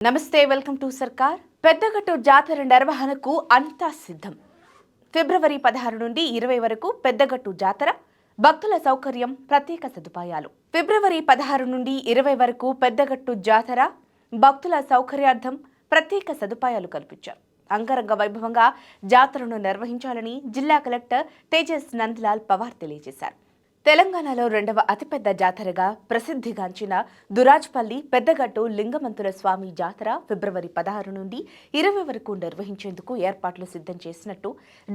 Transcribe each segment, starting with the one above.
నమస్తే, welcome to సర్కార్. పెద్దగట్టు జాతర నిర్వహణకు అంతా సిద్ధం. ఫిబ్రవరి 16 నుండి 20 వరకు పెద్దగట్టు జాతర, భక్తుల సౌకర్యం, ప్రత్యేక సదుపాయాలు. ఫిబ్రవరి 16 నుండి 20 వరకు పెద్దగట్టు జాతర, భక్తుల సౌకర్యార్థం ప్రత్యేక సదుపాయాలు కల్పించారు. అంగరంగ వైభవంగా జాతరను నిర్వహించాలని జిల్లా కలెక్టర్ తేజస్ నందలాల్ పవార్ తెలియజేశారు. తెలంగాణలో రెండవ అతిపెద్ద జాతరగా ప్రసిద్ధిగాంచిన దురాజ్పల్లి పెద్దగట్టు లింగమంతుల స్వామి జాతర ఫిబ్రవరి 16 నుండి 20 వరకు నిర్వహించేందుకు ఏర్పాట్లు సిద్ధం చేసినట్టు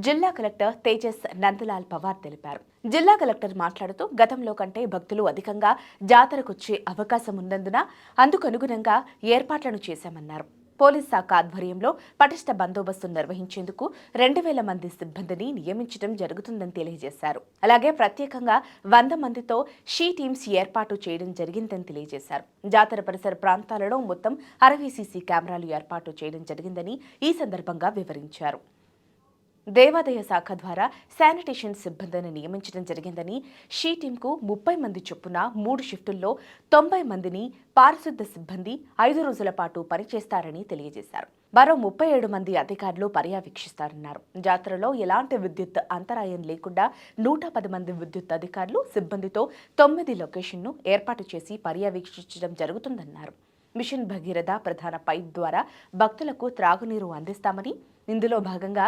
జిల్లా కలెక్టర్ తేజస్ నందలాల్ పవార్ తెలిపారు. జిల్లా కలెక్టర్ మాట్లాడుతూ గతంలో కంటే భక్తులు అధికంగా జాతరకొచ్చే అవకాశం ఉన్నందున అందుకనుగుణంగా ఏర్పాట్లను చేశామన్నారు. పోలీస్ శాఖ ఆధ్వర్యంలో పటిష్ట బందోబస్తు నిర్వహించేందుకు 2000 మంది సిబ్బందిని నియమించడం జరుగుతుందని తెలియజేశారు. అలాగే ప్రత్యేకంగా 100 మందితో షీ టీమ్స్ ఏర్పాటు చేయడం జరిగిందని తెలియజేశారు. జాతర పరిసర ప్రాంతాలలో మొత్తం 60 సీసీ కెమెరాలు ఏర్పాటు చేయడం జరిగిందని ఈ సందర్భంగా వివరించారు. దేవాదాయ శాఖ ద్వారా శానిటేషన్ సిబ్బందిని నియమించడం జరిగిందని, షీ టీంకు 30 మంది చొప్పున 3 షిఫ్టుల్లో 90 మందిని పారిశుద్ధ సిబ్బంది 5 రోజుల పాటు పనిచేస్తారని తెలియజేశారు. మరో 37 మంది అధికారులు పర్యవేక్షిస్తారన్నారు. జాతరలో ఎలాంటి విద్యుత్ అంతరాయం లేకుండా 110 మంది విద్యుత్ అధికారులు సిబ్బందితో 9 లొకేషన్ను ఏర్పాటు చేసి పర్యవేక్షించడం జరుగుతుందన్నారు. మిషన్ భగీరథ ప్రధాన పైప్ ద్వారా భక్తులకు త్రాగునీరు అందిస్తామని, ఇందులో భాగంగా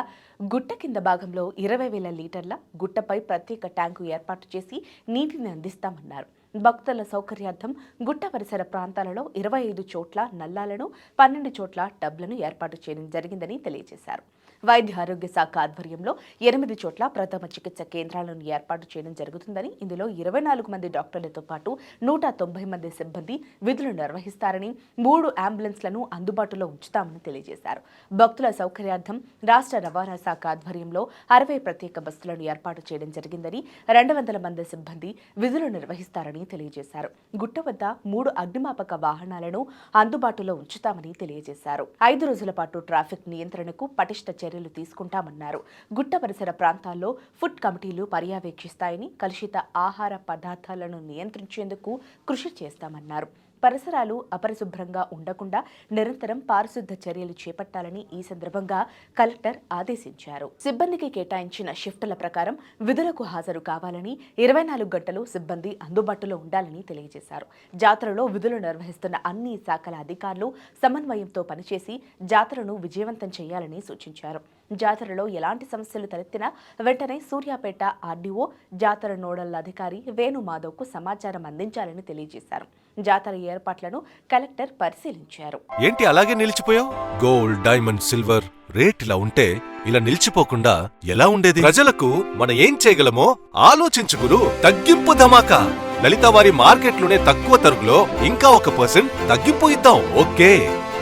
గుట్ట కింద భాగంలో 20,000 లీటర్ల గుట్టపై ప్రత్యేక ట్యాంకు ఏర్పాటు చేసి నీటిని అందిస్తామన్నారు. భక్తుల సౌకర్యార్థం గుట్ట పరిసర ప్రాంతాలలో 25 చోట్ల నల్లాలను, 12 చోట్ల టబ్లను ఏర్పాటు చేయడం జరిగిందని తెలియజేశారు. వైద్య ఆరోగ్య శాఖ ఆధ్వర్యంలో 8 చోట్ల ప్రథమ చికిత్స కేంద్రాలను ఏర్పాటు చేయడం జరుగుతుందని, ఇందులో 24 మంది డాక్టర్లతో పాటు 190 మంది సిబ్బంది విధులు నిర్వహిస్తారని, 3 అంబులెన్స్లను అందుబాటులో ఉంచుతామని తెలియజేశారు. భక్తుల సౌకర్యార్థం రాష్ట్ర రవాణా శాఖ ఆధ్వర్యంలో 60 ప్రత్యేక బస్సులను ఏర్పాటు చేయడం జరిగిందని, 200 మంది సిబ్బంది విధులు నిర్వహిస్తారని తెలియజేశారు. గుట్ట వద్ద 3 అగ్నిమాపక వాహనాలను అందుబాటులో ఉంచుతామని తెలియజేశారు. 5 రోజుల పాటు ట్రాఫిక్ నియంత్రణకు పటిష్ట చర్యలు తీసుకుంటామన్నారు. గుట్ట పరిసర ప్రాంతాల్లో ఫుడ్ కమిటీలు పర్యవేక్షిస్తాయని, కలుషిత ఆహార పదార్థాలను నియంత్రించేందుకు కృషి చేస్తామన్నారు. పరిసరాలు అపరిశుభ్రంగా ఉండకుండా నిరంతరం పారిశుద్ధ చర్యలు చేపట్టాలని ఈ సందర్భంగా కలెక్టర్ ఆదేశించారు. సిబ్బందికి కేటాయించిన షిఫ్టుల ప్రకారం విధులకు హాజరు కావాలని, 24 గంటలు సిబ్బంది అందుబాటులో ఉండాలని తెలియజేశారు. జాతరలో విధులు నిర్వహిస్తున్న అన్ని శాఖల అధికారులు సమన్వయంతో పనిచేసి జాతరను విజయవంతం చేయాలని సూచించారు. జాతరలో ఎలాంటి సమస్యలు తలెత్తినా వెంటనే సూర్యాపేట ఆర్డీఓ, జాతర నోడల్ అధికారి వేణు మాధవ్కు సమాచారం అందించాలని తెలియజేశారు. జాతర ఏర్పాట్లను కలెక్టర్ పరిశీలించారు. ఏంటి అలాగే నిలిచిపోయావు? గోల్డ్, డైమండ్, సిల్వర్ రేట్ ఇలా ఉంటే ఇలా నిలిచిపోకుండా ఎలా ఉండేది? ప్రజలకు మనం ఏం చేయగలమో ఆలోచించుకురు. తగ్గింపు ధమాకా లలిత వారి మార్కెట్లోనే తక్కువ తరుగులో ఇంకా 1% తగ్గింపు ఇద్దాం. ఓకే,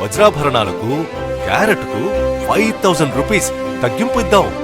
వజ్రాభరణాలకు క్యారెట్కు 5,000 రూపీస్ తగ్గింపు ఇద్దాం.